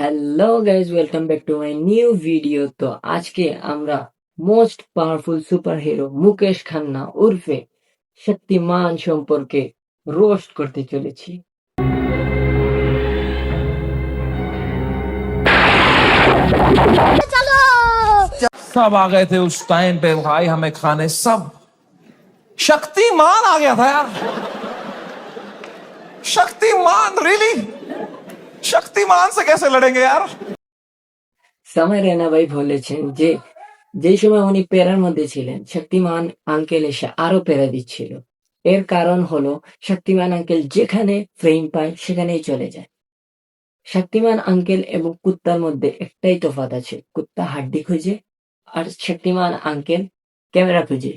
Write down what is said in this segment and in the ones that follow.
Hello guys, welcome back to my new video. তো আজকে আমরা most powerful super hero Mukesh Khanna উর্ফে শক্তিমান সম্পর্কে রোস্ট করতে চলেছি। सब आ गए थे उस टाइम पे भाई, हमें खाने सब। शक्तिमान आ गया था यार। शक्तिमान रियली? शक्तिमान से कैसे लड़ेंगे यार? সামাই রায়না ভাই বলেছেন যে যেই সময় উনি পেরার মধ্যে ছিলেন, শক্তিমান আঙ্কেল এসে আরো পেরা দিচ্ছিল। এর কারণ হলো শক্তিমান আঙ্কেল যেখানে ফ্রেম পায় সেখানেই চলে যায়। শক্তিমান আঙ্কেল এবং কুত্তার মধ্যে একটাই তফাৎ আছে, কুত্তা হাড্ডি খুঁজে আর শক্তিমান আঙ্কেল ক্যামেরা খুঁজে।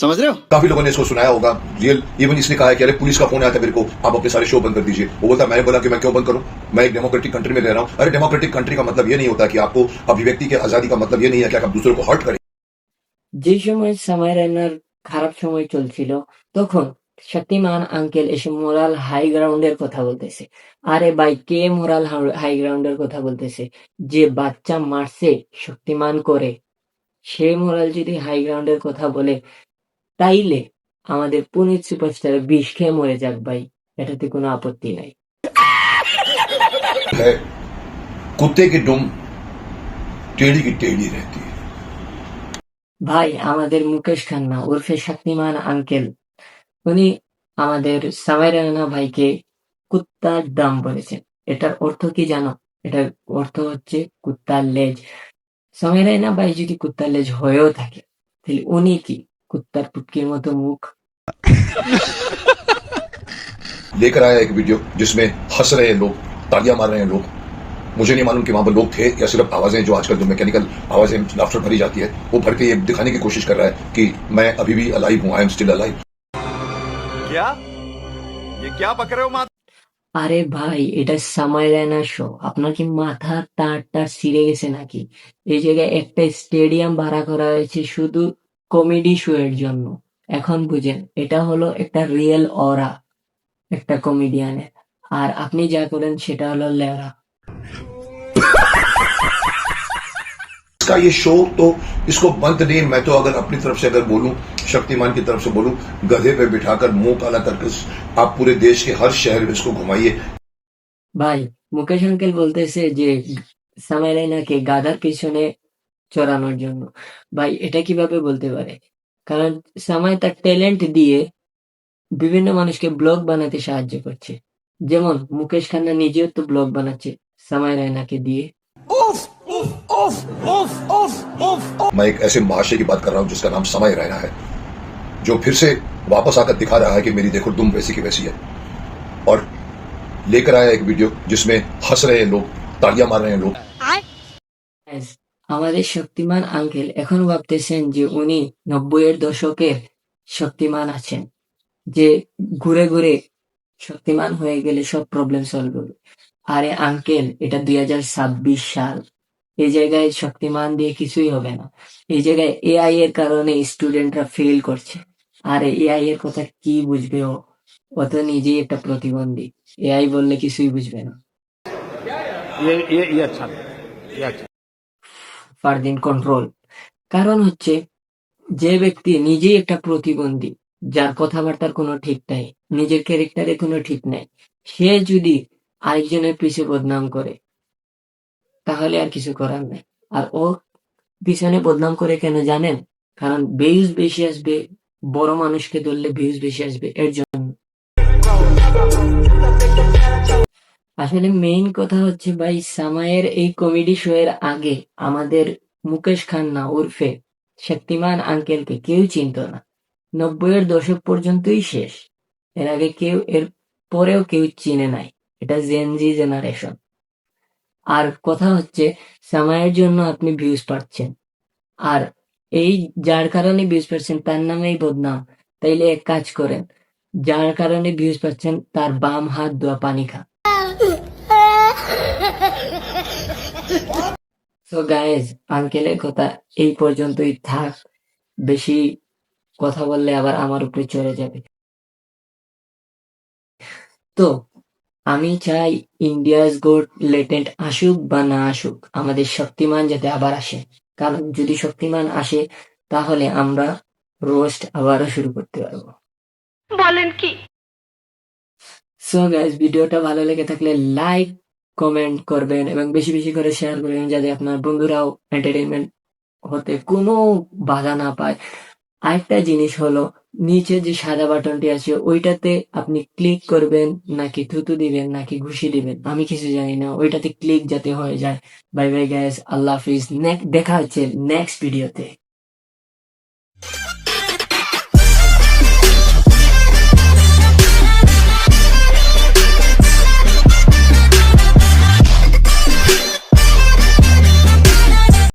समझ रहे हो? काफी लोगों ने इसको सुनाया होगा। रियल इवन इसने कहा है कि अरे पुलिस का फोन आया था मेरे को, आप अपने सारे शो बंद कर दीजिए। वो बोलता मैंने बोला कि मैं क्यों बंद करूं, मैं एक डेमोक्रेटिक कंट्री में रह रहा हूं। अरे डेमोक्रेटिक कंट्री का मतलब ये नहीं होता कि आपको अभिव्यक्ति के आजादी का मतलब ये नहीं है कि आप दूसरों को हर्ट करें। যে সময় সামাই রায়নার খারাপ সময় চলছিল, তখন শক্তিমান আঙ্কেল এসে মোরাল হাই গ্রাউন্ডের কথা বলতেছে। আরে ভাই, কে মোরাল হাই গ্রাউন্ডের কথা বলতেছে? যে বাচ্চা মারছে শক্তিমান করে, সে মোরাল যদি হাই গ্রাউন্ডের কথা বলে, তাইলে আমাদের পুনিত সুপারস্টার বিষ খেয়ে মরে যাক ভাই, এটাতে কোনো আপত্তি নাই। है कुत्ते की दुम टेढ़ी की टेढ़ी रहती है। ভাই, আমাদের মুকেশ খান্না উর্ফে শক্তিমান আঙ্কেল, উনি আমাদের সামাই রায়না ভাইকে কুত্তার দাম বলেছেন। এটার অর্থ কি জানো? এটার অর্থ হচ্ছে কুত্তার লেজ। সামাই রায়না ভাই যদি কুত্তার লেজ হয়েও থাকে, তাহলে উনি কি কুত্তার পুটকির মতো মুখ? लेकर आया एक वीडियो जिसमें हंस रहे हैं लोग, तालियां मार रहे हैं लोग। मुझे नहीं मालूम कि वहां पर लोग थे या सिर्फ आवाजें, जो आजकल जो मैकेनिकल आवाजें लाफ्टर भरी जाती है, वो भर के ये दिखाने की कोशिश कर रहा है कि मैं अभी भी अलाइव हूं, आई एम स्टिल अलाइव। क्या? ये क्या पक रहे हो माँ? আরে ভাই, এটা সামাই রায়না শো। আপনার কি মাথার তারটা ছিঁড়ে গেছে নাকি? এই জায়গায় একটা স্টেডিয়াম ভাড়া করা হয়েছে শুধু কমেডি শো এর জন্য। এখন বুঝেন, এটা হলো একটা রিয়েল অরা একটা কমেডিয়ানের। আর আপনি যা করেন সেটা হলো লেরা। इसका ये शो तो इसको बंद नहीं। मैं तो अगर अपनी तरफ से अगर बोलूं, शक्तिमान की तरफ से बोलूं, गधे पे बिठाकर मुंह काला करके आप पूरे देश के हर शहर में इसको घुमाइए। ভাই, মুকেশ আঙ্কেল বলতেছে যে সামাই রায়নাকে গাধার পিছনে চড়ানোর জন্য। ভাই, এটা কিভাবে বলতে পারে? কারণ সামাই তার ট্যালেন্ট দিয়ে বিভিন্ন মানুষকে ব্লগ বানাতে সাহায্য করছে। যেমন মুকেশ খান্না নিজেও তো ব্লগ বানাচ্ছে সামাই রায়নাকে দিয়ে। उफ उफ उफ उफ उफ उफ। मैं एक ऐसे महाशय की बात कर रहा हूं जिसका नाम समय रैना है, जो फिर से वापस आकर दिखा रहा है कि मेरी देखो तुम वैसी की वैसी है। और लेकर आया एक वीडियो जिसमें हंस रहे हैं लोग, तालियां मार रहे हैं लोग। Guys, আমাদের শক্তিমান আঙ্কেল এখন ভাবতেছেন যে উনি ৯০-এর দশকের শক্তিমান আছেন, যে ঘুরে ঘুরে শক্তিমান হয়ে গেলে সব প্রবলেম সলভ হবে। আরে আঙ্কেল, এটা ২০২৬ সাল। এই জায়গায় শক্তিমান দিয়ে কিছুই হবে না। এই জায়গায় এআই এর কারণে স্টুডেন্টরা ফেল করছে। আরে এআই এর কথা কি বুঝবে ও? ও তো নিজেই একটা প্রতিবন্ধী। এআই বললে কিছুই বুঝবে না। ये अच्छा नहीं, ये अच्छा। ফারদিন কন্ট্রোল। কারণ হচ্ছে, যে ব্যক্তি নিজেই একটা প্রতিবন্ধী, যার কথাবার্তার কোনো ঠিক নাই, নিজের ক্যারেক্টারে কোনো ঠিক নাই, সে যদি আরেকজনের পিছে বদনাম করে, তাহলে আর কিছু করার নাই। আর ও পিছনে বদনাম করে কেন জানেন? কারণ ভিউজ বেশি আসবে, বড় মানুষকে ধরলে ভিউজ বেশি আসবে, এর জন্য। আসলে মেইন কথা হচ্ছে ভাই, সামাইয়ের এই কমেডি শো এর আগে আমাদের মুকেশ খান্না উর্ফে শক্তিমান আঙ্কেলকে কেউ চিনত না। ৯০-এর দশক পর্যন্তই শেষ। এর আগে কেউ, এর পরেও কেউ চিনে নাই। এটা জেনজি জেনারেশন। আর কথা হচ্ছে, সামাইয়ের জন্য আপনি ভিউজ পাচ্ছেন, আর এই যার কারণে ভিউজ পাচ্ছেন তার নামেই বদনাম। তাইলে এক কাজ করেন, যার কারণে ভিউজ পাচ্ছেন তার বাম হাত ধোয়া পানি খান। সো গাইজ, আঙ্কেলের কথা এই পর্যন্তই থাক। বেশি কথা বললে আবার আমার উপরে চড়ে যাবে। তো আমি চাই ইন্ডিয়াস গোট লেটেন্ট আসুক বা না আসুক, আমাদের শক্তিমান যাতে আবার আসে। কারণ যদি শক্তিমান আসে তাহলে আমরা রোস্ট আবারও শুরু করতে পারবো। সো গাইস, ভিডিওটা ভালো লেগে থাকলে লাইক কমেন্ট করবেন এবং বেশি বেশি করে শেয়ার করবেন, যাতে আপনার বন্ধুরাও এন্টারটেইনমেন্ট হতে কোনো বাধা না পায়। আরেকটা জিনিস হলো, নিচে যে সাদা বাটনটি আছে ওইটাতে আপনি ক্লিক করবেন নাকি থুতু দিবেন নাকি ঘুষি দিবেন আমি কিছু জানি না, ওইটাতে ক্লিক যাতে হয়ে যায়। বাই বাই গাইস, আল্লাহ হাফিজ, দেখা হচ্ছে নেক্সট ভিডিওতে।